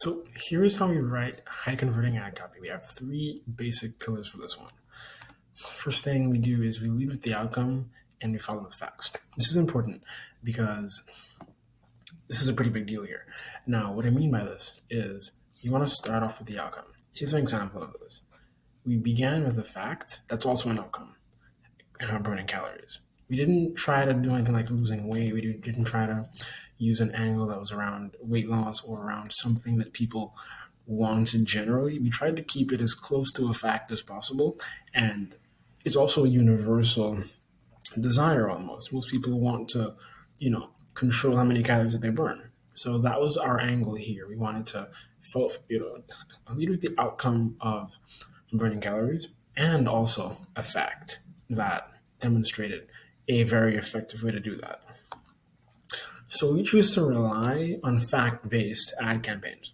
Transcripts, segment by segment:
So here's how we write high converting ad copy. We have three basic pillars for this one. First thing we do is we lead with the outcome and we follow with facts. This is important because this is a pretty big deal here. Now, what I mean by this is you want to start off with the outcome. Here's an example of this. We began with a fact that's also an outcome, burning calories. We didn't try to do anything like losing weight. We didn't try to use an angle that was around weight loss or around something that people wanted generally. We tried to keep it as close to a fact as possible. And it's also a universal desire almost. Most people want to, control how many calories that they burn. So that was our angle here. We wanted to, lead with the outcome of burning calories and also a fact that demonstrated a very effective way to do that. So we choose to rely on fact-based ad campaigns.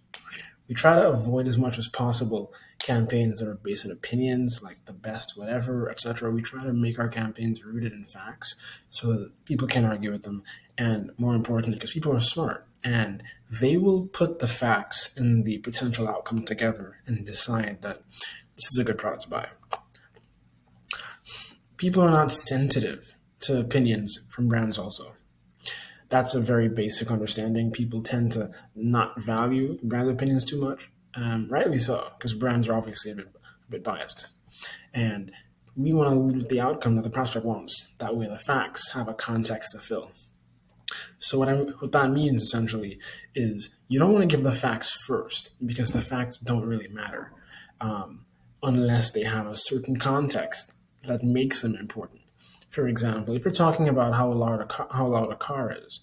We try to avoid as much as possible campaigns that are based on opinions, like the best whatever, etc. We try to make our campaigns rooted in facts so that people can argue with them. And more importantly, because people are smart and they will put the facts and the potential outcome together and decide that this is a good product to buy. People are not sensitive to opinions from brands also. That's a very basic understanding. People tend to not value brand opinions too much, rightly so, because brands are obviously a bit biased. And we want to lead with the outcome that the prospect wants. That way the facts have a context to fill. So what that means essentially is you don't want to give the facts first because the facts don't really matter unless they have a certain context that makes them important. For example, if you're talking about how loud a car is,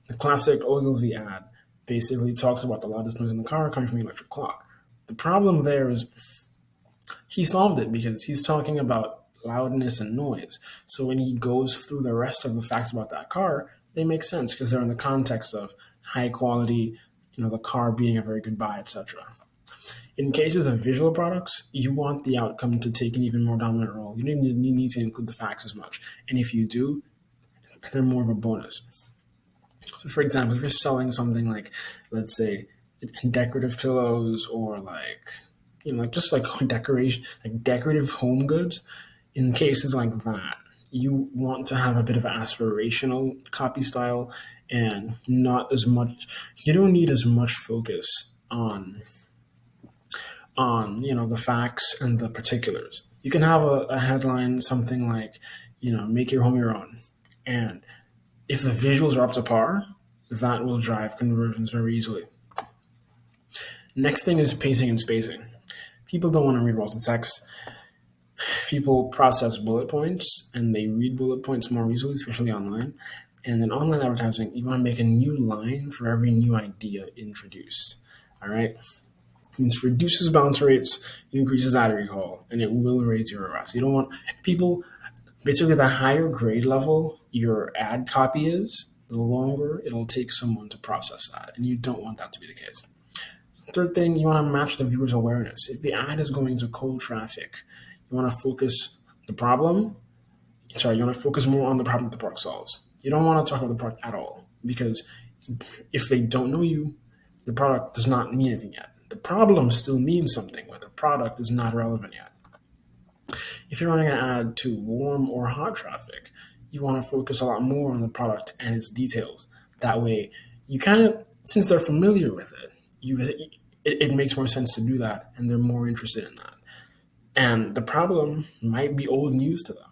the classic Ogilvy ad basically talks about the loudest noise in the car coming from the electric clock. The problem there is he solved it because he's talking about loudness and noise. So when he goes through the rest of the facts about that car, they make sense because they're in the context of high quality, the car being a very good buy, etc. In cases of visual products, you want the outcome to take an even more dominant role. You don't need to include the facts as much. And if you do, they're more of a bonus. So for example, if you're selling something like, let's say, decorative pillows or just like decoration, like decorative home goods, in cases like that, you want to have a bit of aspirational copy style and not as much, you don't need as much focus on the facts and the particulars. You can have a headline, something like, make your home your own. And if the visuals are up to par, that will drive conversions very easily. Next thing is pacing and spacing. People don't want to read lots of text. People process bullet points and they read bullet points more easily, especially online. And then online advertising, you want to make a new line for every new idea introduced. All right? It reduces bounce rates, increases ad recall, and it will raise your ROAS. You don't want people, basically the higher grade level your ad copy is, the longer it'll take someone to process that. And you don't want that to be the case. Third thing, you want to match the viewer's awareness. If the ad is going to cold traffic, you want to focus you want to focus more on the problem that the product solves. You don't want to talk about the product at all because if they don't know you, the product does not mean anything yet. The problem still means something, but the product is not relevant yet. If you're running an ad to warm or hot traffic, you want to focus a lot more on the product and its details. That way, you since they're familiar with it, it makes more sense to do that, and they're more interested in that. And the problem might be old news to them,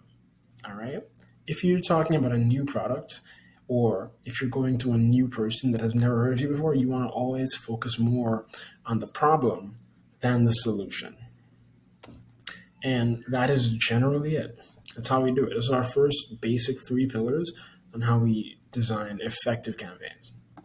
all right? If you're talking about a new product, or if you're going to a new person that has never heard of you before, you want to always focus more on the problem than the solution. And that is generally it. That's how we do it. This is our first basic three pillars on how we design effective campaigns.